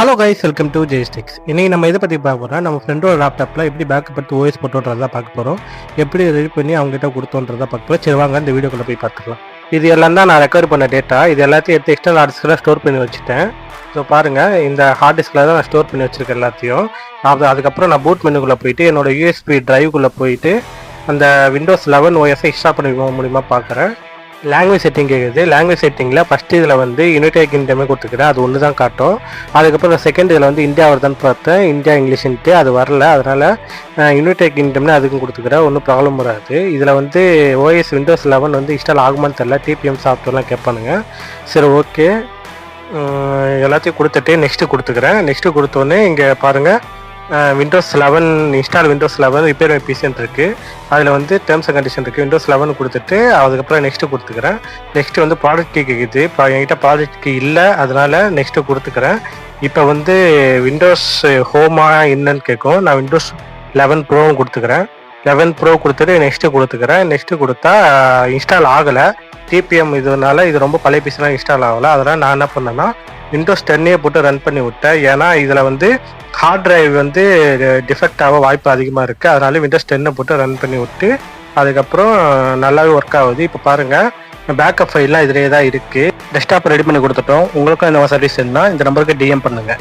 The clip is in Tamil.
ஹலோ கைஸ், வெல்கம் டு ஜெய்ஸ்டிக்ஸ். இன்றைக்கி நம்ம இதை பற்றி பார்க்க போகிறோம். நம்ம ஃப்ரெண்டோட லேப்டாப்பில் எப்படி பேக்கப் எடுத்து ஓஎஸ் போட்டோன்றதை பார்க்க போகிறோம். எப்படி ரெடி பண்ணி அவங்ககிட்ட கொடுத்தோன்றதை பார்க்க போகிறோம். சரி வாங்க இந்த வீடியோக்குள்ளே போய் பார்த்துக்கலாம். இது எல்லாம் தான் நான் ரெக்கவர் பண்ண டேட்டா. இது எல்லாத்தையும் எடுத்து எக்ஸ்டர்னல் ஹார்ட் டிஸ்கில் ஸ்டோர் பண்ணி வச்சுட்டேன். ஸோ பாருங்கள், இந்த ஹார்ட் டிஸ்கில் தான் நான் ஸ்டோர் பண்ணி வச்சுருக்கேன் எல்லாத்தையும். அதுக்கப்புறம் நான் பூட் மெனுக்குள்ளே போயிட்டு என்னோட யூஎஸ்பி டிரைவுக்குள்ளே போயிட்டு அந்த விண்டோஸ் 11 ஓஎஸை இன்ஸ்டால் பண்ண முடியுமா பார்க்குறேன். லாங்குவேஜ் செட்டிங் கேட்குது. லாங்குவேஜ் செட்டிங்கில் ஃபஸ்ட்டு இதில் வந்து யுனைடெட் கிங்டமே கொடுத்துக்கிறேன், அது ஒன்று தான் காட்டும். அதுக்கப்புறம் செகண்ட் இதில் வந்து இந்தியா வருதான்னு பார்த்தேன், இந்தியா இங்கிலீஷ்ன்ட்டு அது வரல. அதனால் யுனைடெட் கிங்டம்னு அதுக்கும் கொடுத்துக்கிறேன், ஒன்றும் ப்ராப்ளம் வராது. இதில் வந்து ஓஎஸ் விண்டோஸ் 11 வந்து இன்ஸ்டால் ஆகுமான்னு தெரில, டிபிஎம் சாஃப்ட்வேர்லாம் கேட்பானுங்க. சரி ஓகே, எல்லாத்தையும் கொடுத்துட்டு நெக்ஸ்ட்டு கொடுத்துக்கிறேன். நெக்ஸ்ட்டு கொடுத்தோன்னே இங்கே பாருங்கள், Windows 11 install Windows 11 repair my பிசின்னு இருக்குது. அதில் வந்து டேர்ம்ஸ் அண்ட் கண்டிஷன் இருக்குது. விண்டோஸ் 11 கொடுத்துட்டு அதுக்கப்புறம் நெக்ஸ்ட்டு கொடுத்துக்கிறேன். நெக்ஸ்ட்டு வந்து ப்ராடக்ட் கீ கேட்குது. இப்போ என்கிட்ட ப்ராடக்ட் கீ இல்லை, அதனால் நெக்ஸ்ட்டு கொடுத்துக்கிறேன். இப்போ வந்து விண்டோஸ் ஹோமா என்னன்னு கேட்கும். நான் விண்டோஸ் 11 ப்ரோவும் கொடுத்துக்கிறேன். 11 ப்ரோ கொடுத்துட்டு நெக்ஸ்ட்டு கொடுத்துக்கிறேன். நெக்ஸ்ட்டு கொடுத்தா இன்ஸ்டால் ஆகலை. டிபிஎம் இதனால இது ரொம்ப பழைய பிசிலாம் இன்ஸ்டால் ஆகலை. அதனால் நான் என்ன பண்ணேன்னா விண்டோஸ் 10 போட்டு ரன் பண்ணி விட்டேன். ஏன்னா இதில் வந்து ஹார்ட் டிரைவ் வந்து டிஃபெக்ட் ஆக வாய்ப்பு அதிகமாக இருக்குது. அதனால விண்டோஸ் 10 போட்டு ரன் பண்ணி விட்டு அதுக்கப்புறம் நல்லாவே ஒர்க் ஆகுது. இப்போ பாருங்கள், பேக்கப் ஃபைல்லாம் இதிலே தான் இருக்குது. டெஸ்க்டாப் ரெடி பண்ணி கொடுத்துட்டோம். உங்களுக்கும் இந்த சர்வீஸ் இருந்தால் இந்த நம்பருக்கு டிஎம் பண்ணுங்கள்.